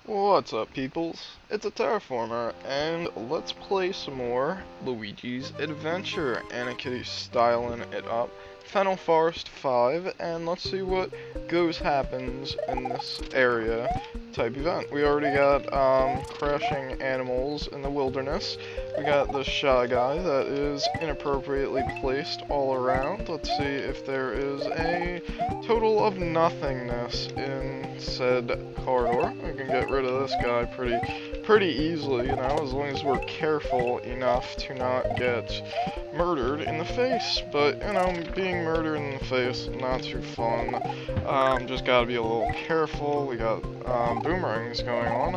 What's up, peoples? It's a Terraformer, and let's play some more Luigi's Adventure. Anarchy styling it up. Fennel Forest 5, and let's see what happens in this area type event. We already got crashing animals in the wilderness. We got the shy guy that is inappropriately placed all around. Let's see if there is a total of nothingness in said corridor. We can get rid of this guy pretty easily, you know, as long as we're careful enough to not get murdered in the face. But, you know, being murdered in the face, not too fun. Just gotta be a little careful. We got boomerangs going on.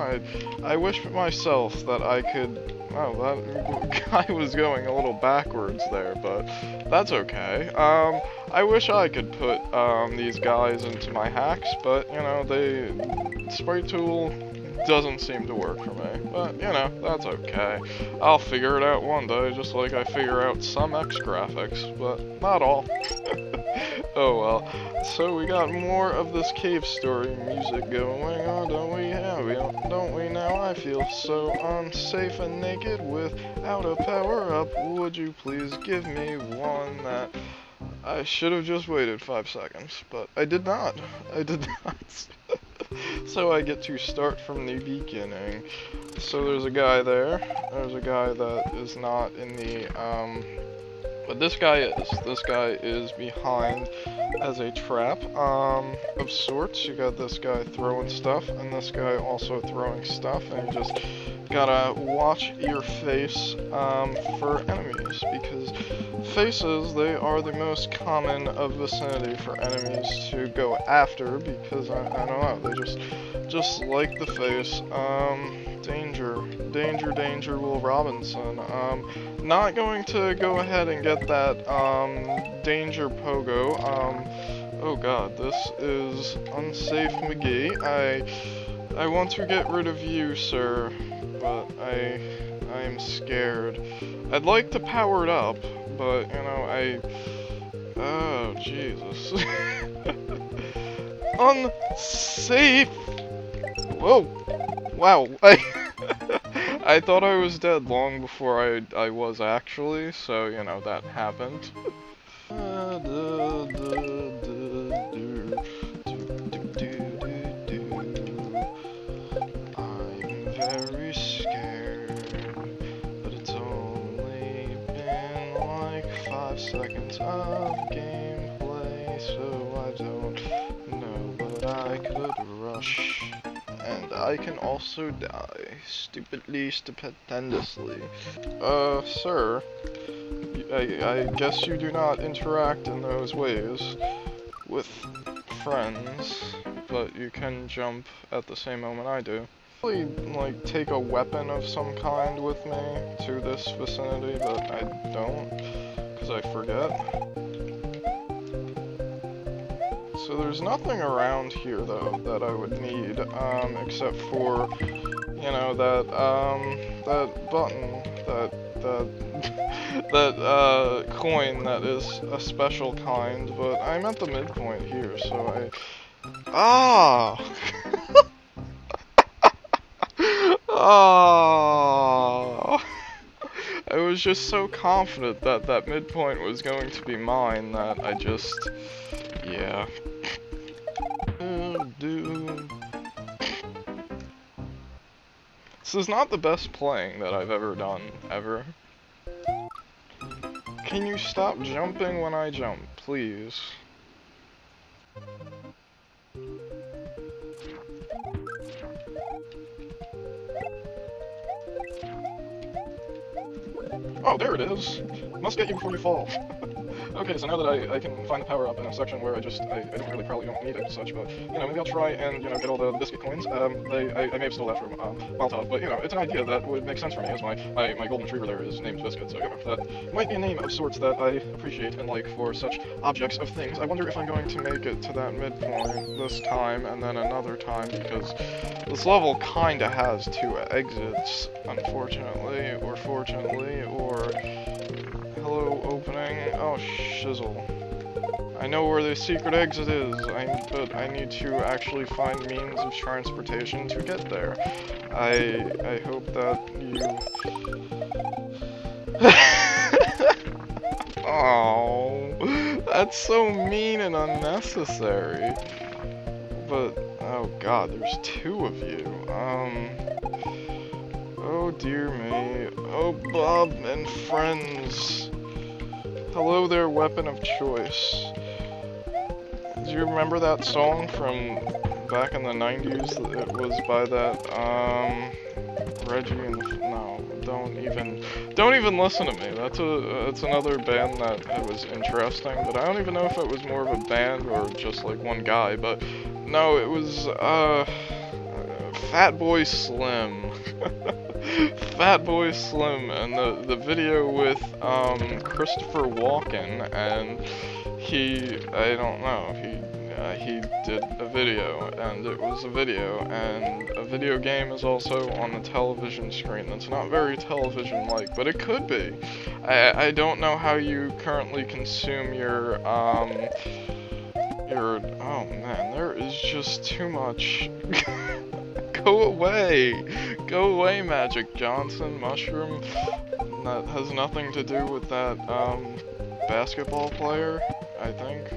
I wish myself that I could... Oh, that guy was going a little backwards there, but that's okay. I wish I could put these guys into my hacks, but, you know, Sprite Tool doesn't seem to work for me. But, you know, that's okay. I'll figure it out one day, just like I figure out some X graphics, but not all. Oh well. So we got more of this cave story music going on, don't we? Yeah, don't we now? I feel so unsafe and naked without a power-up. Would you please give me one that... I should have just waited 5 seconds, but I did not. I did not. So I get to start from the beginning. So there's a guy there. There's a guy that is not in the, but this guy is. This guy is behind as a trap, of sorts. You got this guy throwing stuff, and this guy also throwing stuff, and you just gotta watch your face, for enemies, because faces, they are the most common of vicinity for enemies to go after, because, I don't know, they just like the face. Danger, Will Robinson. Not going to go ahead and get that, Danger Pogo. Oh god, this is Unsafe McGee. I want to get rid of you, sir, but I'm scared. I'd like to power it up, but, you know, oh, Jesus. Unsafe! Whoa! Wow, I thought I was dead long before I was actually, so, you know, that happened. I'm very scared, but it's only been like 5 seconds of gameplay, so I don't know, but I could rush. And I can also die. Stupidly, stupendously. Sir, I guess you do not interact in those ways with friends, but you can jump at the same moment I do. Probably, like, take a weapon of some kind with me to this vicinity, but I don't, because I forget. So there's nothing around here, though, that I would need, except for, you know, that button, that coin that is a special kind, but I'm at the midpoint here, so Ah! Ah! I was just so confident that that midpoint was going to be mine that I just... yeah. This is not the best playing that I've ever done, ever. Can you stop jumping when I jump, please? Oh, there it is! Must get you before you fall. Okay, so now that I can find the power-up in a section where I probably don't need it as such, but, you know, maybe I'll try and, you know, get all the biscuit coins. I may have stole that from, Maltov, but, you know, it's an idea that would make sense for me, as my golden retriever there is named Biscuit, so, you know, that might be a name of sorts that I appreciate and like for such objects of things. I wonder if I'm going to make it to that midpoint this time, and then another time, because this level kinda has 2 exits, unfortunately, or fortunately, or... Hello, opening. Oh, shizzle. I know where the secret exit is, but I need to actually find means of transportation to get there. I hope that you... Oh, that's so mean and unnecessary. But, oh god, there's two of you. Oh dear me. Oh, Bob and friends. Hello there, weapon of choice. Do you remember that song from back in the 90s? It was by that, Reggie and... No, don't even listen to me. That's another band that was interesting, but I don't even know if it was more of a band or just like one guy, but no, it was, Fatboy Slim. Fatboy Slim, and the video with, Christopher Walken, and I don't know, he did a video, and it was a video, and a video game is also on the television screen. That's not very television-like, but it could be. I don't know how you currently consume your, oh man, there is just too much. Go away, Magic Johnson, Mushroom. That has nothing to do with that, basketball player, I think.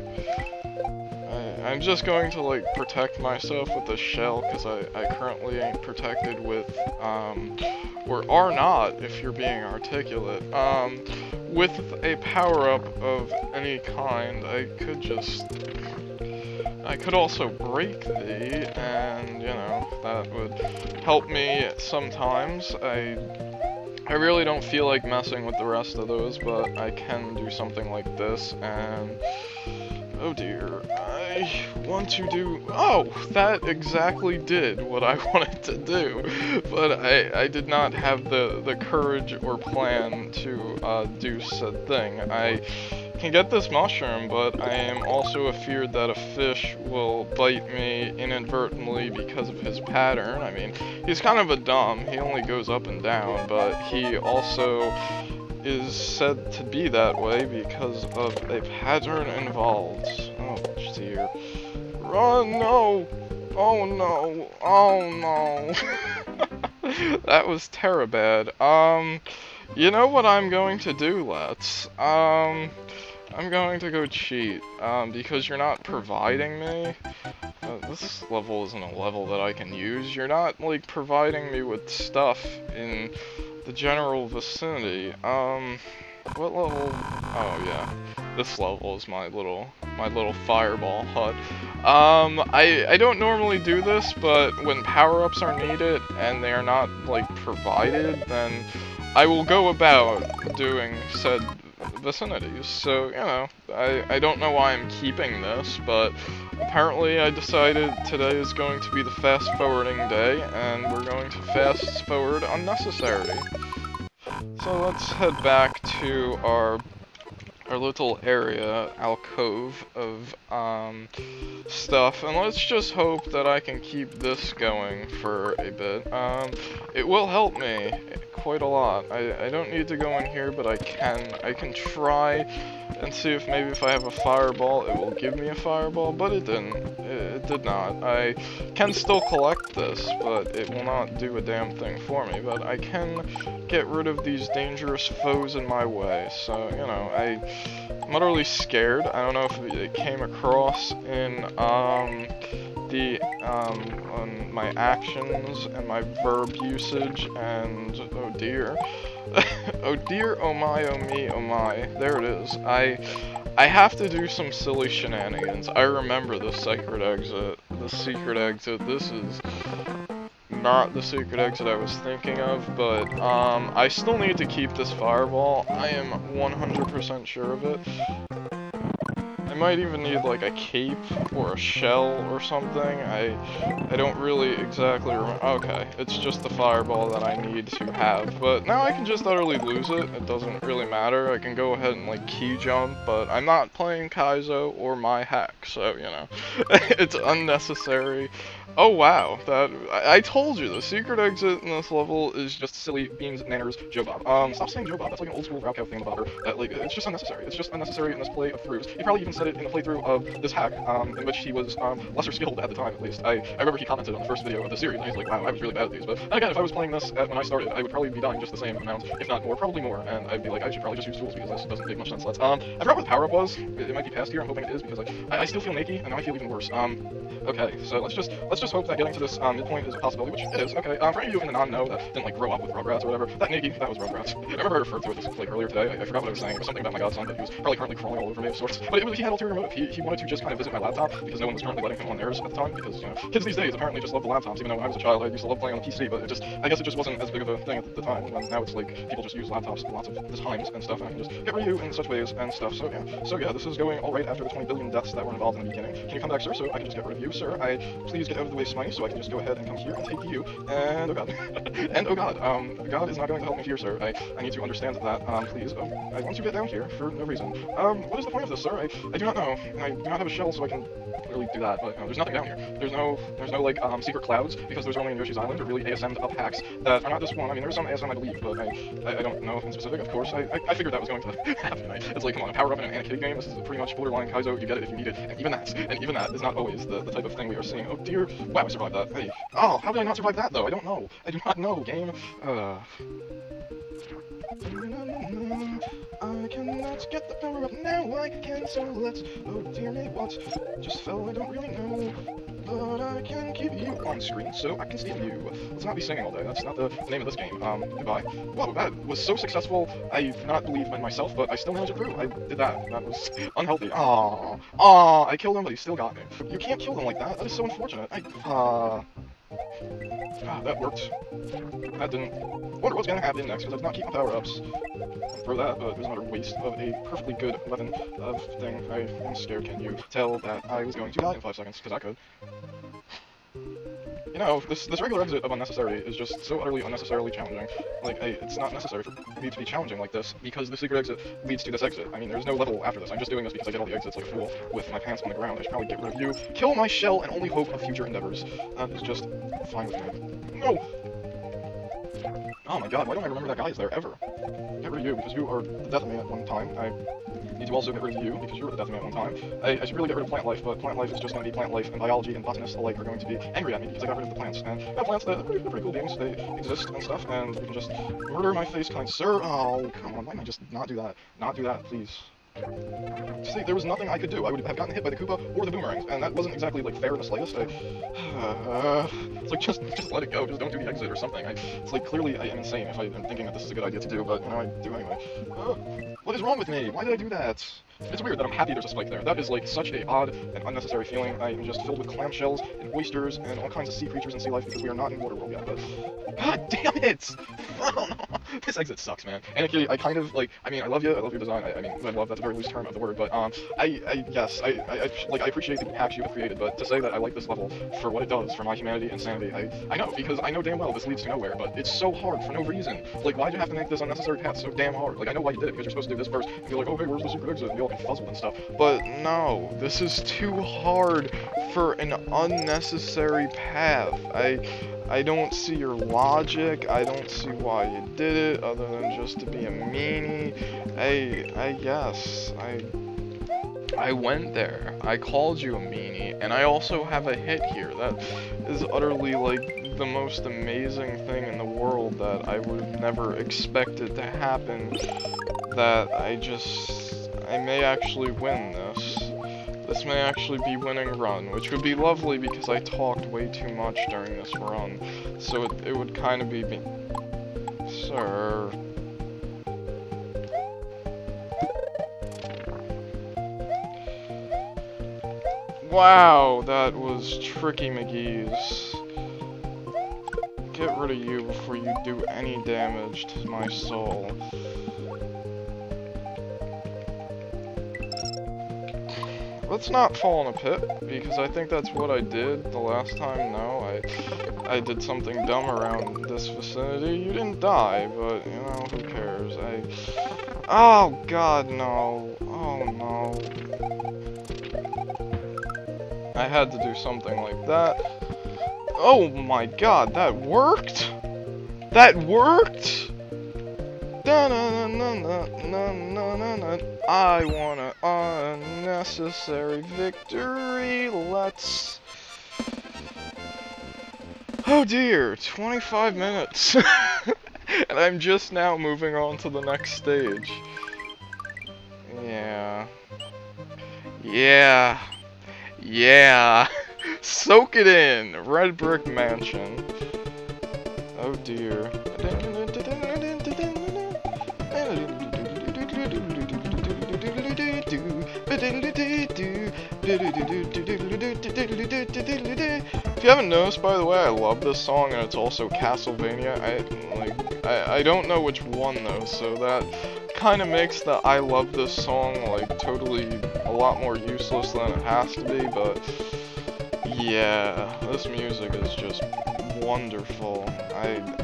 I'm just going to, like, protect myself with a shell, because I currently ain't protected with, or are not, if you're being articulate. With a power-up of any kind, I could also break the, and, you know, that would help me sometimes. I really don't feel like messing with the rest of those, but I can do something like this, and... Oh dear, I want to do... Oh, that exactly did what I wanted to do, but I did not have the courage or plan to do said thing. I can get this mushroom, but I am also afeared that a fish will bite me inadvertently because of his pattern. I mean, he's kind of a dumb, he only goes up and down, but he also is said to be that way because of a pattern involved. Oh dear. Run, no! Oh no! Oh no! That was terribad. You know what I'm going to do, let's? I'm going to go cheat, because you're not providing me. This level isn't a level that I can use. You're not, like, providing me with stuff in the general vicinity. What level? Oh yeah, this level is my little fireball hut. I don't normally do this, but when power-ups are needed and they are not, like, provided, then I will go about doing said vicinities. So, you know, I don't know why I'm keeping this, but apparently I decided today is going to be the fast-forwarding day, and we're going to fast-forward unnecessary. So let's head back to our little area, alcove of stuff, and let's just hope that I can keep this going for a bit. It will help me quite a lot. I don't need to go in here, but I can try and see if maybe if I have a fireball, it will give me a fireball, but it didn't. It did not. I can still collect this, but it will not do a damn thing for me, but I can get rid of these dangerous foes in my way, so, you know, I'm utterly scared. I don't know if it came across in, on my actions and my verb usage, and oh dear. Oh dear, oh my, oh me, oh my. There it is. I have to do some silly shenanigans. I remember the secret exit. This is not the secret exit I was thinking of, but I still need to keep this fireball. I am 100% sure of it. I might even need like a cape or a shell or something. I don't really exactly remember. Okay, it's just the fireball that I need to have. But now I can just utterly lose it. It doesn't really matter. I can go ahead and like key jump, but I'm not playing Kaizo or my hack, so you know. It's unnecessary. Oh wow, I told you, the secret exit in this level is just silly beans, nanners, Joe Bob. Stop saying Joe Bob, that's like an old school Ralcow thing about her, that like, it's just unnecessary. It's just unnecessary in this play of throughs. You probably even said it started in the playthrough of this hack, in which he was lesser skilled at the time, at least. I remember he commented on the first video of the series, and he's like, wow, I was really bad at these. But again, if I was playing this when I started, I would probably be dying just the same amount, if not more, probably more, and I'd be like, I should probably just use tools because this doesn't make much sense. I forgot what the power-up was. It might be past here. I'm hoping it is because I still feel naked, and now I feel even worse. Okay, so let's just hope that getting to this midpoint is a possibility, which it is. Okay, for any of you in the non-know that didn't like grow up with Rugrats or whatever, that naked, that was Rugrats. I remember I referred to it this like earlier today. I forgot what I was saying. It was something about my godson, but he was probably currently crawling all over me of sorts. But he had ulterior motive. He wanted to just kind of visit my laptop because no one was currently letting him on theirs at the time because, you know, kids these days apparently just love the laptops, even though when I was a child I used to love playing on the PC, but I guess it just wasn't as big of a thing at the time, when now it's like people just use laptops lots of the times and stuff, and I can just get rid of you in such ways and stuff. So yeah, this is going alright after the 20 billion deaths that were involved in the beginning. Can you come back, sir, so I can just get rid of you, sir? Please get out of the way, Smiley, so I can just go ahead and come here and take you, and oh god. And oh god, God is not going to help me here, sir. I need to understand that, please. Oh, I want to get down here for no reason. What is the point of this, sir? I do not know. I do not have a shell, so I can really do that, but there's nothing down here. There's no like secret clouds, because there's only in Yoshi's Island, or really ASM'd up hacks that are not this one. I mean, there's some ASM I believe, but I don't know in specific, of course. I figured that was going to happen, right? It's like, come on, a power up in an Anarchy game, this is pretty much borderline Kaizo, you get it if you need it, and even that is not always the type of thing we are seeing. Oh dear, wow, I survived that. Hey, oh, how did I not survive that though? I don't know. I do not know, game. I cannot get the power up now, I can, so let's, oh dear me, what just fell, I don't really know, but I can keep you on screen, so I can see you. Let's not be singing all day, that's not the name of this game. Goodbye. Whoa, that was so successful, I do not believe in myself, but I still managed it through. I did that was unhealthy. Aww, I killed him, but he still got me. You can't kill them like that, that is so unfortunate. That worked. That didn't. Wonder what's gonna happen next, because I did not keep my power-ups. Throw that, but there's another waste of a perfectly good weapon of thing. I am scared. Can you tell that I was going to die in 5 seconds? Because I could. You know, this regular exit of unnecessary is just so utterly unnecessarily challenging. Like, hey, it's not necessary for me to be challenging like this, because the secret exit leads to this exit. I mean, there's no level after this. I'm just doing this because I get all the exits like a fool with my pants on the ground. I should probably get rid of you, kill my shell, and only hope of future endeavors. That is just fine with me. No! Oh my god, why don't I remember that guy is there ever? Get rid of you, because you are the death of me at one time. I need to also get rid of you, because you were the death of me at one time. I should really get rid of plant life, but plant life is just going to be plant life, and biology and botanists alike are going to be angry at me because I got rid of the plants. And plants, they're pretty cool beings, they exist and stuff, and you can just murder my face, kind sir. Oh, come on, why can't I just not do that? Not do that, please. See, there was nothing I could do. I would have gotten hit by the Koopa or the boomerangs, and that wasn't exactly, like, fair in the slightest. It's like, just let it go, just don't do the exit or something. It's like, clearly I am insane if I am thinking that this is a good idea to do, but, you know, I do anyway. What is wrong with me? Why did I do that? It's weird that I'm happy there's a spike there. That is, like, such a odd and unnecessary feeling. I am just filled with clamshells and oysters and all kinds of sea creatures and sea life because we are not in Waterworld yet, but... God damn it! This exit sucks, man. And actually, I kind of, like, I mean, I love you, I love your design, I mean, I love, that's a very loose term of the word, but, yes, I appreciate the hacks you have created, but to say that I like this level for what it does for my humanity and sanity, I know, because I know damn well this leads to nowhere, but it's so hard for no reason. Like, why'd you have to make this unnecessary path so damn hard? Like, I know why you did it, because you're supposed to do this first, and be like, oh, hey, where's the secret exit? And you all get fuzzled and stuff. But no, this is too hard for an unnecessary path. I don't see your logic, I don't see why you did it, other than just to be a meanie. I went there, I called you a meanie, and I also have a hit here. That is utterly, like, the most amazing thing in the world that I would have never expected to happen, that I may actually win this. This may actually be winning run, which would be lovely because I talked way too much during this run. So it would kind of be me. Sir. Wow, that was Tricky McGee's. Get rid of you before you do any damage to my soul. Let's not fall in a pit, because I think that's what I did the last time. No, I did something dumb around this vicinity. You didn't die, but, you know, who cares? Oh, God, no. Oh, no. I had to do something like that. Oh, my God, that worked? That worked? I want an unnecessary victory. Let's... Oh dear, 25 minutes. And I'm just now moving on to the next stage. Yeah. Yeah. Yeah. Soak it in. Red Brick Mansion. Oh dear. If you haven't noticed, by the way, I love this song, and it's also Castlevania. I don't know which one though, so that kind of makes the I love this song like totally a lot more useless than it has to be. But yeah, this music is just wonderful.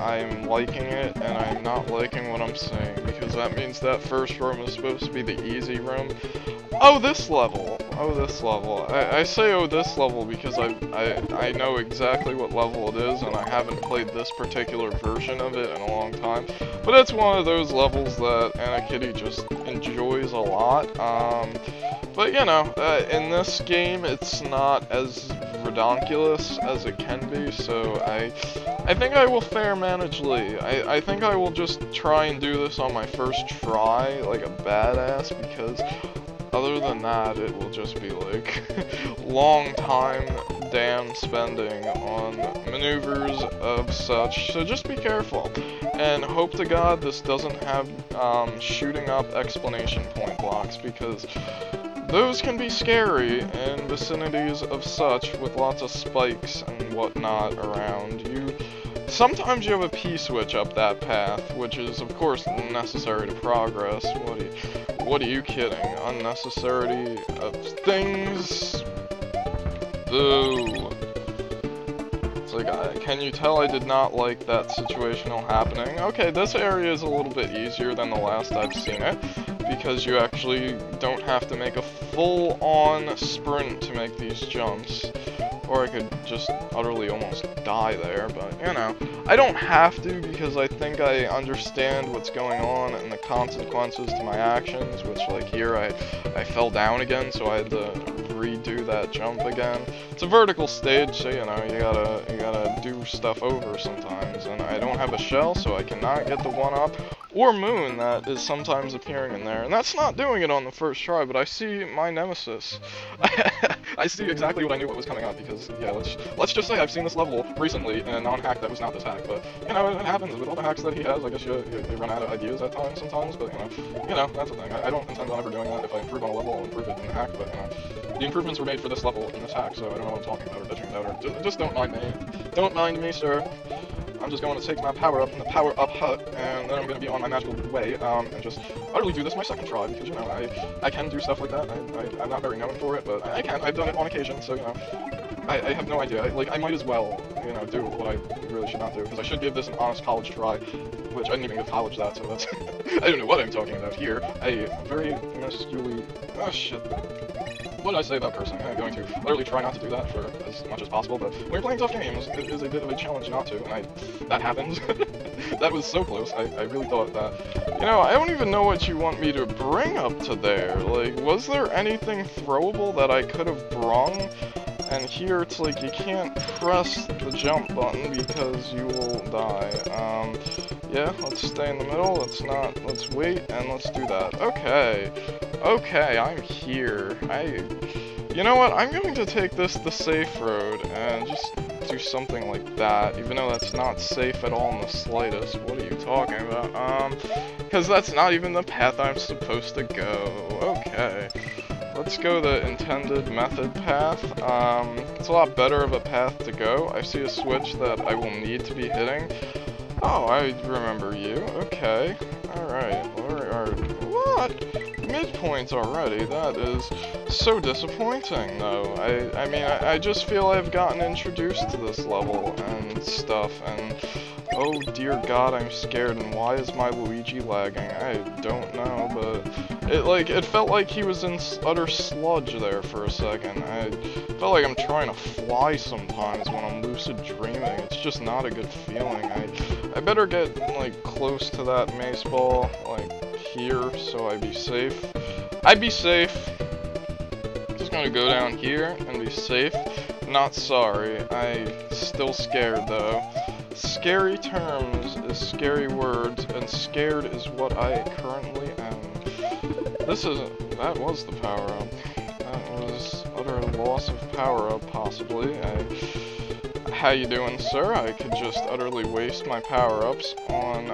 I'm liking it, and I'm not liking what I'm saying, because that means that first room is supposed to be the easy room. Oh, this level! Oh, this level. I say oh, this level because I know exactly what level it is, and I haven't played this particular version of it in a long time. But it's one of those levels that Anakitty just enjoys a lot. But you know, in this game, it's not as redonkulous as it can be, so I think I will fair managely. I think I will just try and do this on my first try, like a badass, because other than that, it will just be like long time damn spending on maneuvers of such, so just be careful. And hope to God this doesn't have shooting up exclamation point blocks, because those can be scary in vicinities of such with lots of spikes and whatnot around. Sometimes you have a P-switch up that path, which is of course necessary to progress. What are you kidding? Unnecessity of things? Boo. It's like, can you tell I did not like that situational happening? Okay, this area is a little bit easier than the last I've seen it, because you actually don't have to make a full-on sprint to make these jumps. Or I could just utterly almost die there, but, you know. I don't have to, because I think I understand what's going on and the consequences to my actions, which, like, here I fell down again, so I had to redo that jump again. It's a vertical stage, so, you know, you gotta do stuff over sometimes, and I don't have a shell, so I cannot get the one-up or moon that is sometimes appearing in there, and that's not doing it on the first try, but I see my nemesis. I see exactly what I knew what was coming up, because, yeah, let's just say I've seen this level recently in a non-hack that was not this hack, but, you know, it happens with all the hacks that he has. I guess you run out of ideas at times sometimes, but, you know, that's the thing. I don't intend on ever doing that. If I improve on a level, I'll improve it in the hack, but, you know, the improvements were made for this level in this hack, so I don't know what I'm talking about or bitching about, or just don't mind me. Don't mind me, sir. I'm just going to take my power-up in the power-up hut, and then I'm going to be on my magical way, and just utterly do this my second try, because, you know, I can do stuff like that. I'm not very known for it, but I can. I've done it on occasion, so, you know, I have no idea. Like, I might as well, you know, do what I really should not do, because I should give this an honest college try, which I didn't even give college that, so that's... I don't know what I'm talking about here. A very minusculely... Oh, shit. What did I say about cursing? I'm going to literally try not to do that for as much as possible, but when you're playing tough games, it is a bit of a challenge not to, and that happened. That was so close. I really thought that. You know, I don't even know what you want me to bring up to there. Like, was there anything throwable that I could have brung? And here it's like you can't press the jump button because you will die. Yeah, let's stay in the middle, let's wait, and let's do that. Okay, I'm here. You know what, I'm going to take this the safe road, and just do something like that, even though that's not safe at all in the slightest. What are you talking about? Because that's not even the path I'm supposed to go. Okay. Let's go the intended method path. It's a lot better of a path to go. I see a switch that I will need to be hitting. Oh, I remember you. Okay. Alright. What? Midpoints already? That is so disappointing, though. I mean, I just feel I've gotten introduced to this level and stuff, and... Oh dear God, I'm scared, and why is my Luigi lagging? I don't know, but... It felt like he was in utter sludge there for a second. I felt like I'm trying to fly sometimes when I'm lucid dreaming. It's just not a good feeling. I better get, like, close to that mace ball, like, here, so I'd be safe. I'd be safe. Just gonna go down here and be safe. Not sorry. I still scared, though. Scary terms is scary words, and scared is what I currently am. That was the power-up. That was utter loss of power-up, possibly. How you doing, sir? I could just utterly waste my power-ups on,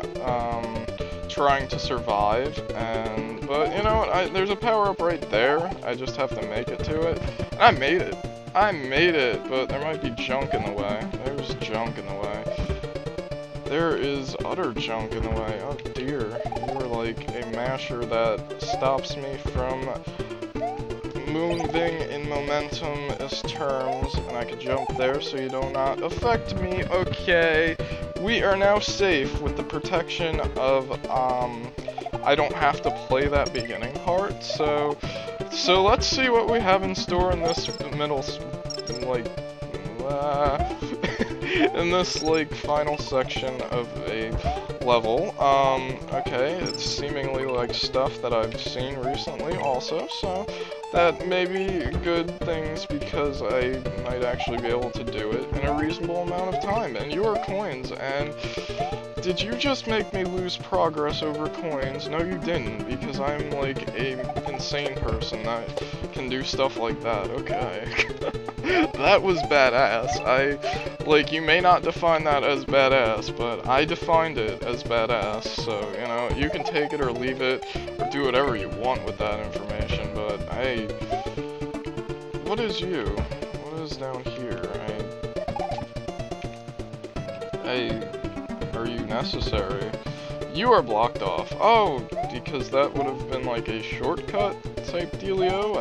trying to survive, but you know what, there's a power-up right there. I just have to make it to it. And I made it. I made it, but there might be junk in the way. There's junk in the way. There is utter junk in the way. Oh dear. You are like a masher that stops me from moving in momentum-ous terms, and I could jump there so you do not affect me. Okay. We are now safe with the protection of, I don't have to play that beginning part, so let's see what we have in store in this middle, like, in this, like, final section of a level. Okay, it's seemingly like stuff that I've seen recently also, so that may be good things because I might actually be able to do it in a reasonable amount of time. And you are coins, and did you just make me lose progress over coins? No, you didn't, because I'm like a insane person that can do stuff like that. Okay. That was badass. Like, you may not define that as badass, but I defined it as badass, so, you know, you can take it or leave it, or do whatever you want with that information, but what is you? What is down here? Are you necessary? You are blocked off. Oh, because that would have been like a shortcut type dealio?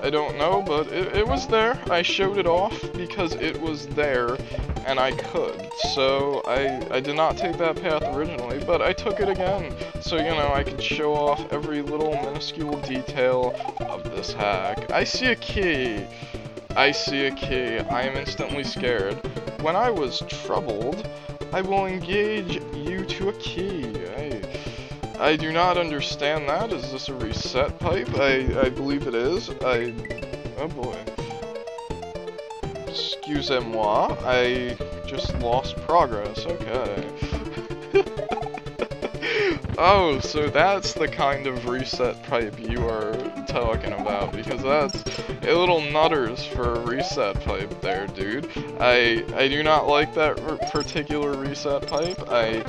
I don't know, but it was there. I showed it off because it was there, and I could. So, I did not take that path originally, but I took it again. So, you know, I could show off every little minuscule detail of this hack. I see a key. I see a key. I am instantly scared. When I was troubled, I will engage you to a key. I do not understand that. Is this a reset pipe? I believe it is. Oh boy. Excusez-moi. I just lost progress. Okay. Oh, so that's the kind of reset pipe you are talking about, because that's a little nutters for a reset pipe there, dude. I do not like that particular reset pipe. I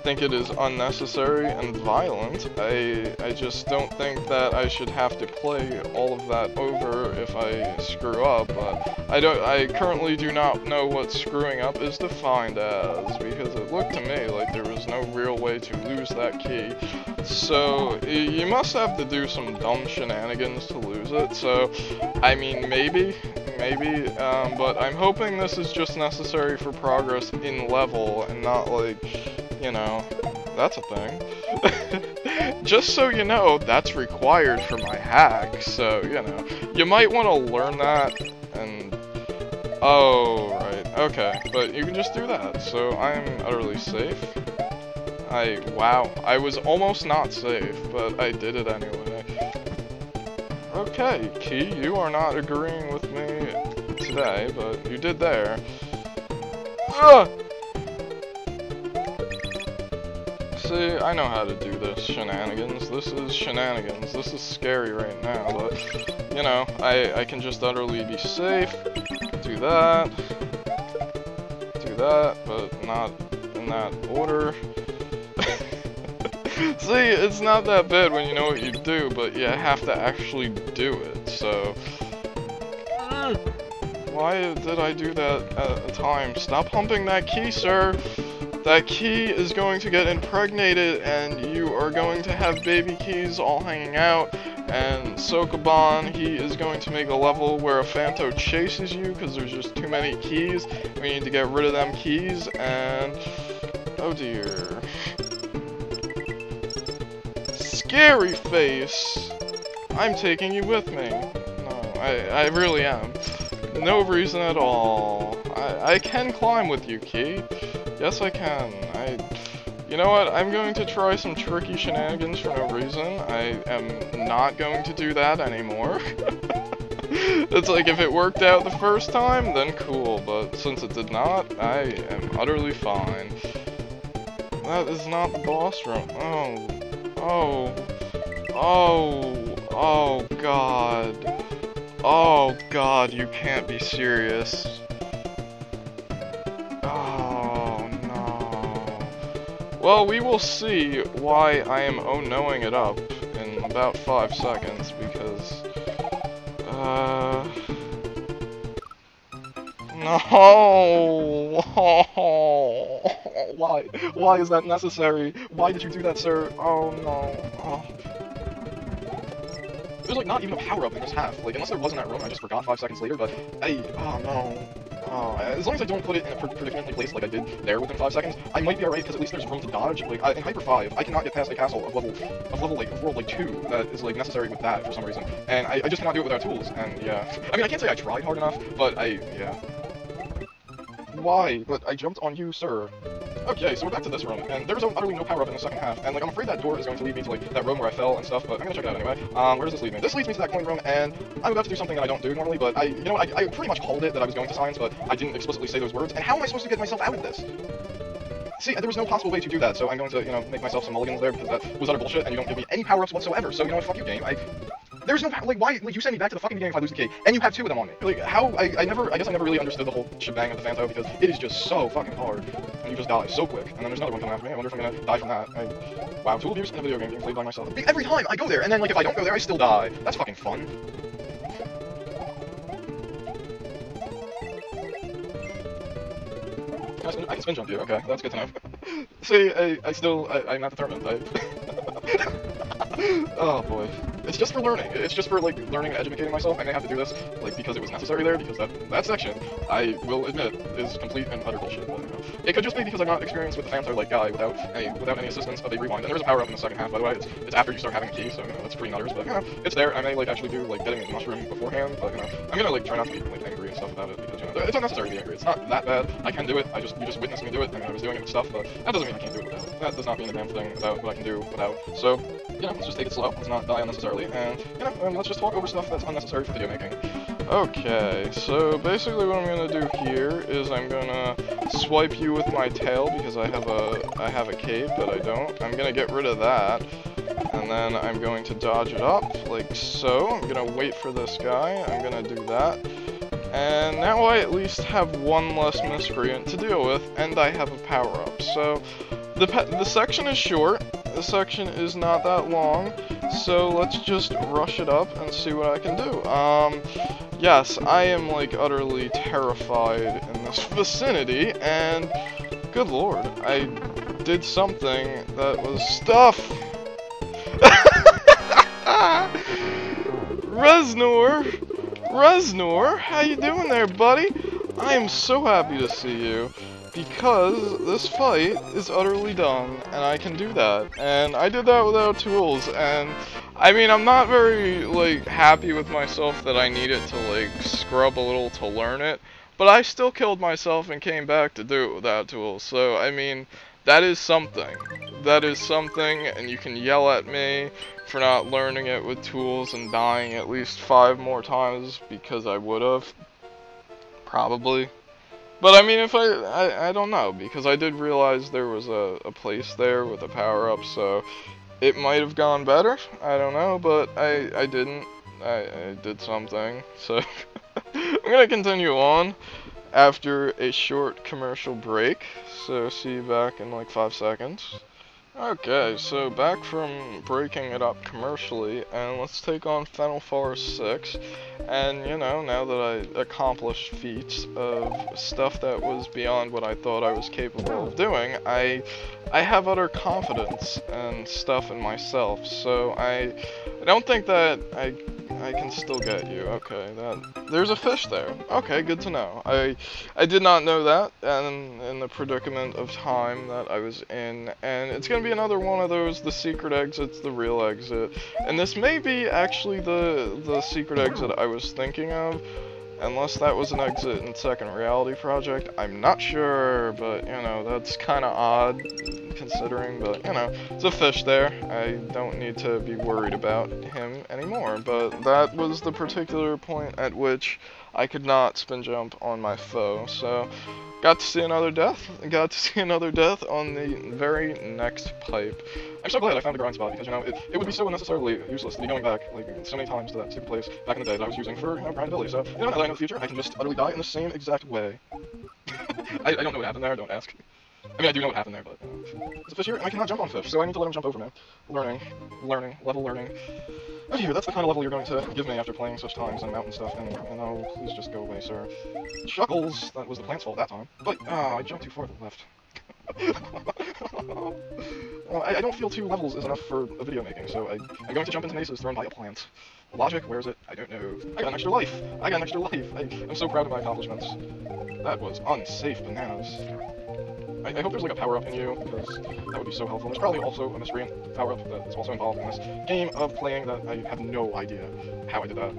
think it is unnecessary and violent. I just don't think that I should have to play all of that over if I screw up, but I currently do not know what screwing up is defined as, because it looked to me like there was no real way to lose that key. So, you must have to do some dumb shenanigans to lose it, so, I mean, maybe, but I'm hoping this is just necessary for progress in level, and not like, you know, that's a thing. Just so you know, that's required for my hack, so, you know, you might want to learn that, and, oh, right, okay, but you can just do that, so I'm utterly safe. Wow, I was almost not safe, but I did it anyway. Okay, Key, you are not agreeing with me today, but you did there. Ugh! See, I know how to do this shenanigans. This is shenanigans. This is scary right now, but, you know, I can just utterly be safe. Do that, but not in that order. See, it's not that bad when you know what you do, but you have to actually do it, so... Why did I do that at a time? Stop humping that key, sir! That key is going to get impregnated, and you are going to have baby keys all hanging out, and Sokoban, he is going to make a level where a Phanto chases you, because there's just too many keys. We need to get rid of them keys, and... oh dear. scary face. I'm taking you with me. No, I really am. No reason at all. I can climb with you, Key. Yes, I can. You know what? I'm going to try some tricky shenanigans for no reason. I am not going to do that anymore. It's like, if it worked out the first time, then cool, but since it did not, I am utterly fine. That is not the boss room. Oh god. Oh god, you can't be serious. Oh no. Well, we will see why I am oh-knowing it up in about 5 seconds, because no! Why? Why is that necessary? Why did you do that, sir? Oh no. Oh. There's like not even a power-up in this half. Like, unless there was in that room, I just forgot 5 seconds later, but oh no. Oh, as long as I don't put it in a predictably placed like I did there within 5 seconds, I might be alright, because at least there's room to dodge. Like, in Hyper 5, I cannot get past a castle of world like 2 that is like necessary with that for some reason. And I just cannot do it without tools, and yeah. I mean, I can't say I tried hard enough, but yeah. Why? But I jumped on you, sir. Okay, so we're back to this room, and there's utterly no power-up in the second half, and like, I'm afraid that door is going to lead me to like that room where I fell and stuff, but I'm gonna check it out anyway. Where does this lead me? This leads me to that coin room, and I'm about to do something that I don't do normally, but you know what, I pretty much called it that I was going to science, but I didn't explicitly say those words, and how am I supposed to get myself out of this? See, there was no possible way to do that, so I'm going to, you know, make myself some mulligans there, because that was utter bullshit, and you don't give me any power-ups whatsoever, so, you know what, fuck you, game. There's no, like, why, like, you send me back to the fucking beginning if I lose the key, and you have 2 of them on me. Like, how, I guess I never really understood the whole shebang of the Phanto, because it is just so fucking hard, and you just die so quick, and then there's another one coming after me. I wonder if I'm gonna die from that. Wow, tool abuse in a video game being played by myself. Every time I go there, and then, like, if I don't go there, I still die. That's fucking fun. I can spin jump you, okay, that's good to know. See, I'm not determined, oh boy. It's just for learning. It's just for, like, learning and educating myself. I may have to do this, like, because it was necessary there, because that section, I will admit, is complete and utter bullshit. But, you know, it could just be because I'm not experienced with the Phanto like guy without any assistance of a rewind. And there's a power-up in the second half, by the way. It's after you start having a key, so, you know, that's pretty nutters. But, you know, it's there. I may, like, actually do, like, getting a mushroom beforehand, but, you know, I'm gonna, like, try not to be, like, angry and stuff about it, because, you know, it's unnecessary to be angry. It's not that bad. I can do it. You just witnessed me do it. I mean, I was doing it with stuff, but that doesn't mean I can't do it without. That does not mean a damn thing about what I can do without. So, you know, let's just take it slow. Let's not die unnecessarily, and, you know, let's just talk over stuff that's unnecessary for video making. Okay, so basically what I'm gonna do here is I'm gonna swipe you with my tail because I have a cape, but I don't. I'm gonna get rid of that, and then I'm going to dodge it up, like so. I'm gonna wait for this guy. I'm gonna do that. And now I at least have one less miscreant to deal with, and I have a power-up. So, the section is short, the section is not that long, so let's just rush it up and see what I can do. Yes, I am, like, utterly terrified in this vicinity, and good lord, I did something that was stuff! Reznor, how you doing there, buddy? I am so happy to see you, because this fight is utterly done, and I can do that. And I did that without tools, and I mean, I'm not very, like, happy with myself that I needed to, like, scrub a little to learn it, but I still killed myself and came back to do it without tools, so, I mean, that is something. That is something, and you can yell at me for not learning it with tools and dying at least 5 more times, because I would've. Probably. But I mean, if I don't know, because I did realize there was a place there with a power-up, so it might have gone better. I don't know, but I didn't. I did something, so I'm gonna continue on after a short commercial break, so see you back in like 5 seconds. Okay, so back from breaking it up commercially, and let's take on Fennel Forest 6, and you know, now that I accomplished feats of stuff that was beyond what I thought I was capable of doing, I have utter confidence and stuff in myself, so I don't think that I can still get you. Okay, there's a fish there. Okay, good to know. I did not know that, and in the predicament of time that I was in, and it's gonna be another one of those, the secret exit's the real exit, and this may be actually the secret exit I was thinking of, unless that was an exit in Second Reality Project. I'm not sure, but, you know, that's kind of odd, considering, but, you know, it's a fish there. I don't need to be worried about him anymore, but that was the particular point at which I could not spin jump on my foe, so got to see another death. Got to see another death on the very next pipe. I'm so glad I found a grind spot, because, you know, it would be so unnecessarily useless to be going back, like, so many times to that stupid place back in the day that I was using for, you know, grindability. So, you know, now that I know the future, I can just utterly die in the same exact way. I don't know what happened there, don't ask. I mean, I do know what happened there, but, there's a fish here, and I cannot jump on fish, so I need to let him jump over me. Learning, level learning. Oh dear, that's the kind of level you're going to give me after playing such times and mountain stuff, and oh, please just go away, sir. Chuckles! That was the plant's fault that time. But, I jumped too far to the left. I don't feel 2 levels is enough for a video making, so I'm going to jump into mazes thrown by a plant. Logic, where is it? I don't know. I got an extra life! I got an extra life! I'm so proud of my accomplishments. That was unsafe bananas. I hope there's like a power-up in you, because that would be so helpful. There's probably also a mystery power-up that is also involved in this game of playing that I have no idea how I did that.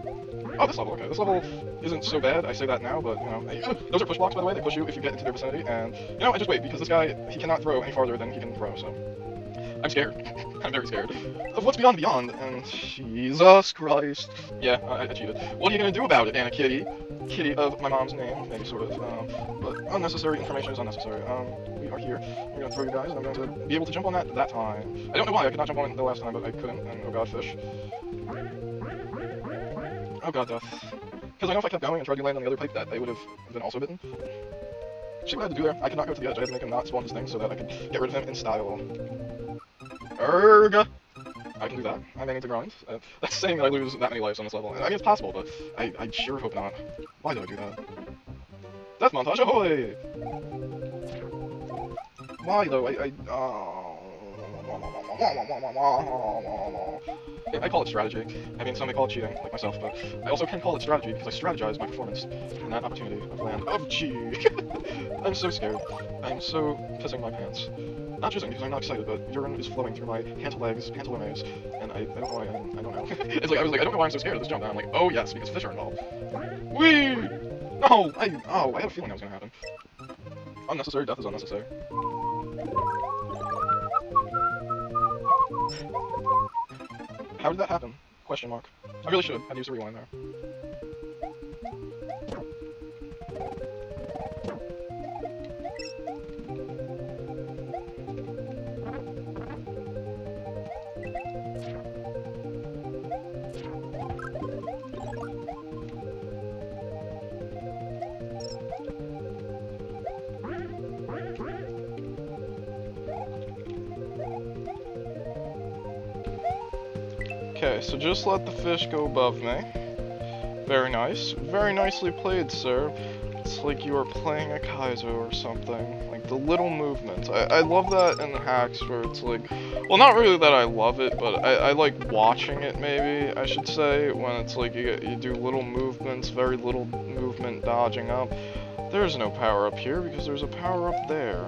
Oh, this level, okay. This level isn't so bad, I say that now, but, you know, those are push blocks, by the way. They push you if you get into their vicinity, and, you know, I just wait, because this guy, he cannot throw any farther than he can throw, so I'm scared. I'm very scared of what's beyond beyond, and Jesus Christ. Yeah, I cheated. What are you gonna do about it, Anna Kitty? Kitty of my mom's name, maybe sort of, but unnecessary information is unnecessary. We are here. We're gonna throw you guys, and I'm going to be able to jump on that time. I don't know why I could not jump on it the last time, but I couldn't, and oh god, fish. Oh god, death. Because I know if I kept going and tried to land on the other pipe, that I would have been also bitten. See what I had to do there? I could not go to the edge. I had to make him not spawn his thing so that I could get rid of him in style. Errg! I can do that. I may need to grind. That's saying that I lose that many lives on this level. I mean, it's possible, but I sure hope not. Why do I do that? Death montage, ahoy! Why, though? I call it strategy. I mean, some may call it cheating, like myself, but I also can call it strategy because I strategize my performance in that opportunity of land. Oh, gee! I'm so scared. I'm so pissing my pants. Not jizzing because I'm not excited, but urine is flowing through my pantalones, and I don't know why I don't know. It's like, I was like, I don't know why I'm so scared of this jump, and I'm like, oh yes, because fish are involved. Whee! No! I had a feeling that was gonna happen. Unnecessary death is unnecessary. How did that happen? Question mark. I really should have used a rewind there. Okay, so just let the fish go above me. Very nice. Very nicely played, sir. It's like you are playing a Kaizo or something. Like, the little movements. I love that in hacks where it's like... Well, not really that I love it, but I like watching it, maybe, I should say. When it's like you do little movements, very little movement dodging up. There's no power-up here, because there's a power-up there.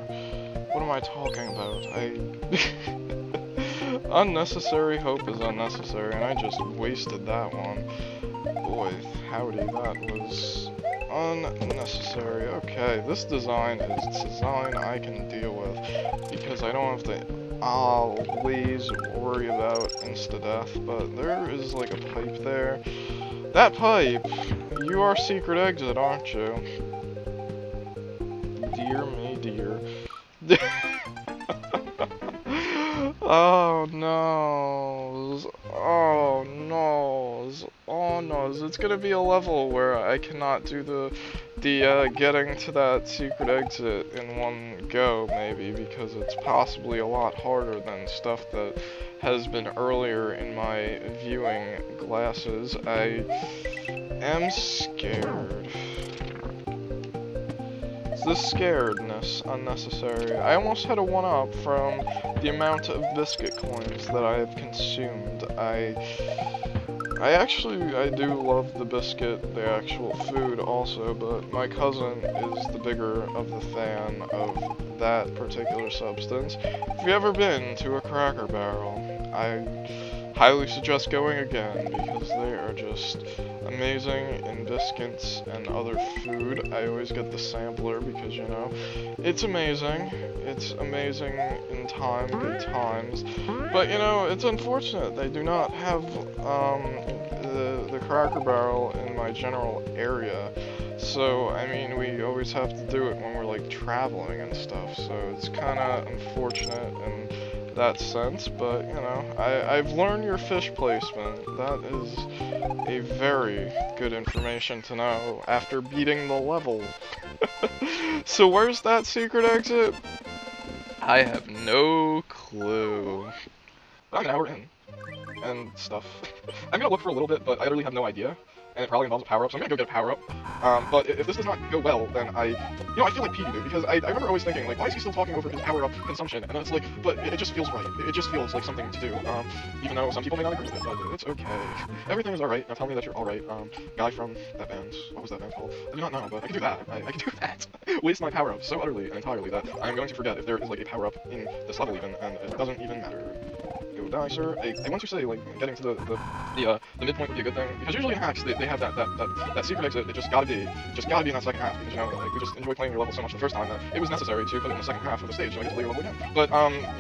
What am I talking about? Unnecessary hope is unnecessary, and I just wasted that one. Boy, howdy, that was unnecessary. Okay, this design is design I can deal with, because I don't have to always worry about insta-death, but there is like a pipe there. That pipe! You are secret exit, aren't you? Dear me, dear. Oh no, oh no, oh no, it's gonna be a level where I cannot do the getting to that secret exit in one go, maybe, because it's possibly a lot harder than stuff that has been earlier in my viewing glasses. I am scared. This scaredness unnecessary. I almost had a 1-up from the amount of biscuit coins that I have consumed. I do love the biscuit, the actual food also, but my cousin is the bigger of the fan of that particular substance. If you've ever been to a Cracker Barrel, I highly suggest going again because they are just amazing in biscuits and other food. I always get the sampler because, you know, it's amazing. It's amazing in time, good times. But, you know, it's unfortunate they do not have the Cracker Barrel in my general area. So, I mean, we always have to do it when we're, like, traveling and stuff. So it's kind of unfortunate in that sense, but, you know, I've learned your fish placement. That is a very good information to know after beating the level. So where's that secret exit? I have no clue. I'm an hour in, and stuff. I'm gonna look for a little bit, but I literally have no idea. And it probably involves a power-up, so I'm gonna go get a power-up. But if this does not go well, then I feel like Petey do, because I remember always thinking, like, why is he still talking over his power-up consumption? And then it's like, but it just feels right. It just feels like something to do, even though some people may not agree with it, but it's okay. Everything is alright. Now tell me that you're alright. Guy from that band, what was that band called? I do not know, but I can do that. I can do that. Waste my power-up so utterly and entirely that I'm going to forget if there is, like, a power-up in this level even, and it doesn't even matter. Go die, sir. I want to say, like, getting to the midpoint would be a good thing, because usually in hacks they have that secret exit. It just gotta be in that second half, because, you know, like, we just enjoy playing your level so much the first time that it was necessary to put it in the second half of the stage so I get to play your level again. But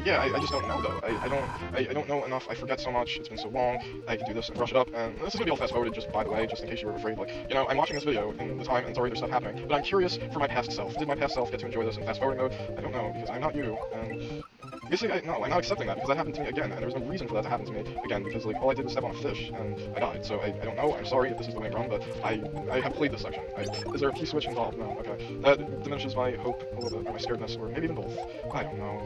yeah, I just don't know though. I don't know enough. I forget so much. It's been so long. I can do this and brush it up, and this is gonna be all fast forwarded just by the way, just in case you were afraid. Like, you know, I'm watching this video in the time and sorry there's stuff happening, but I'm curious for my past self. Did my past self get to enjoy this in fast forwarding mode? I don't know, because I'm not you, and basically, no, I'm not accepting that, because that happened to me again, and there's no reason for that to happen to me again, because, like, all I did was step on a fish, and I died, so I don't know, I'm sorry if this is the way run, but I have played this section. Is there a key switch involved? No, okay. That diminishes my hope a little bit, or my scaredness, or maybe even both. I don't know.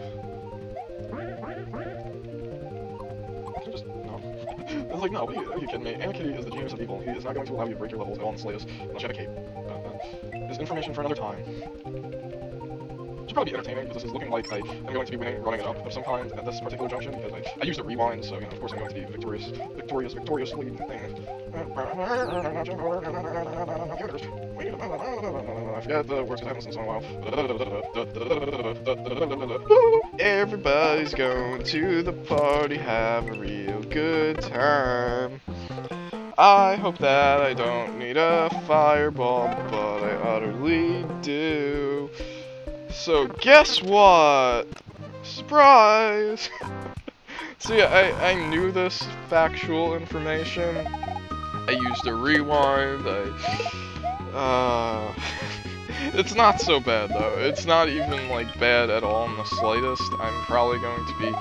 Can I just, no. It's like, no, are you kidding me? Anarchy is the genius of evil. He is not going to allow you to break your levels at all in the slightest, unless you have a cape. Is information for another time. Should probably be entertaining, because this is looking like I am going to be winning, running it up of some kind at this particular junction, because I used a rewind, so, you know, of course I'm going to be victoriously thing. I forget the words because I haven't listened to this in a while. Everybody's going to the party, have a real good time. I hope that I don't need a fireball, but I utterly do. So guess what? Surprise! So yeah, I knew this factual information. I used a rewind, it's not so bad though. It's not even like bad at all in the slightest. I'm probably going to be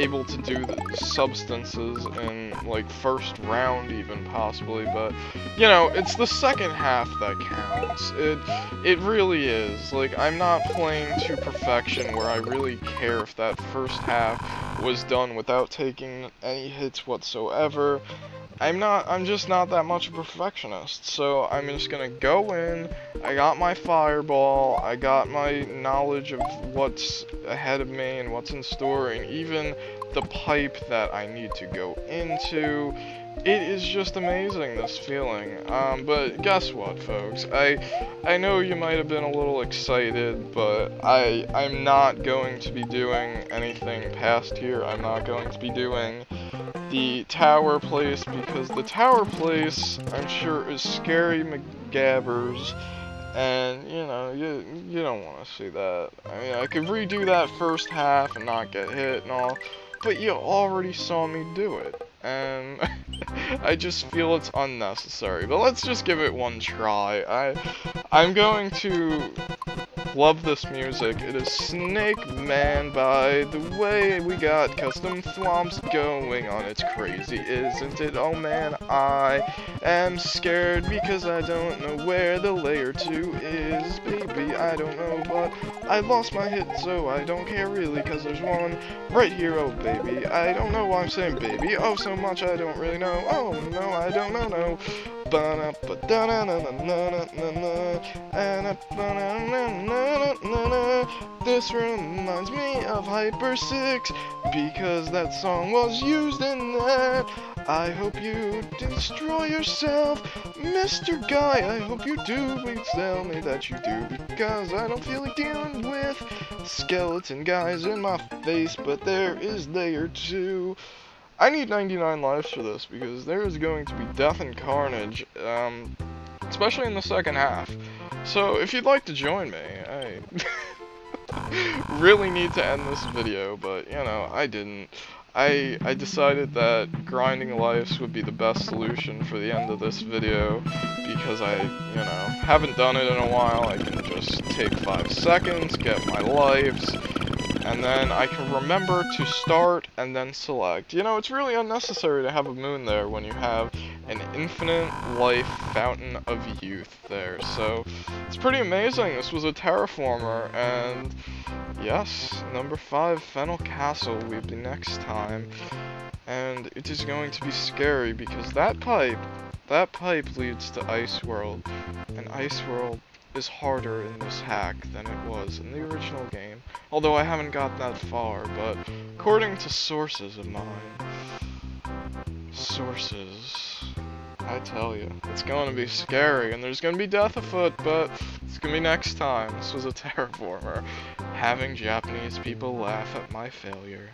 able to do the substances in like first round even possibly, but you know, it's the second half that counts. It really is. Like, I'm not playing to perfection where I really care if that first half was done without taking any hits whatsoever. I'm just not that much of a perfectionist, so I'm just gonna go in, I got my fireball, I got my knowledge of what's ahead of me and what's in store, and even the pipe that I need to go into. It is just amazing, this feeling. But guess what, folks? I know you might have been a little excited, but I'm not going to be doing anything past here. I'm not going to be doing the tower place, because the tower place, I'm sure, is scary McGabbers, and, you know, you don't want to see that. I mean, I could redo that first half and not get hit and all, but you already saw me do it, and I just feel it's unnecessary. But let's just give it one try. I'm going to love this music. It is Snake Man, by the way. We got custom thwomps going on. It's crazy, isn't it? Oh man, I am scared because I don't know where the layer 2 is. Baby, I don't know, but I lost my hit, so I don't care really, because there's one right here. Oh baby, I don't know why I'm saying baby. Oh, so much I don't really know. Oh no, I don't know, no. This reminds me of Hyper 6, because that song was used in that. I hope you destroy yourself, Mr. Guy, I hope you do, please tell me that you do, because I don't feel like dealing with skeleton guys in my face, but there is layer 2. I need 99 lives for this, because there is going to be death and carnage, especially in the second half. So, if you'd like to join me, I really need to end this video, but, you know, I didn't. I decided that grinding lives would be the best solution for the end of this video, because I, you know, haven't done it in a while. I can just take 5 seconds, get my lives, and then I can remember to start and then select. You know, it's really unnecessary to have a moon there when you have an infinite life fountain of youth there. So, it's pretty amazing. This was a terraformer, and yes, number 5, Fennel Castle will be next time. And it is going to be scary because that pipe leads to Ice World, and Ice World is harder in this hack than it was in the original game. Although I haven't got that far, but according to sources of mine, I tell you, it's going to be scary, and there's going to be death afoot, but it's going to be next time. This was a terraformer, having Japanese people laugh at my failure.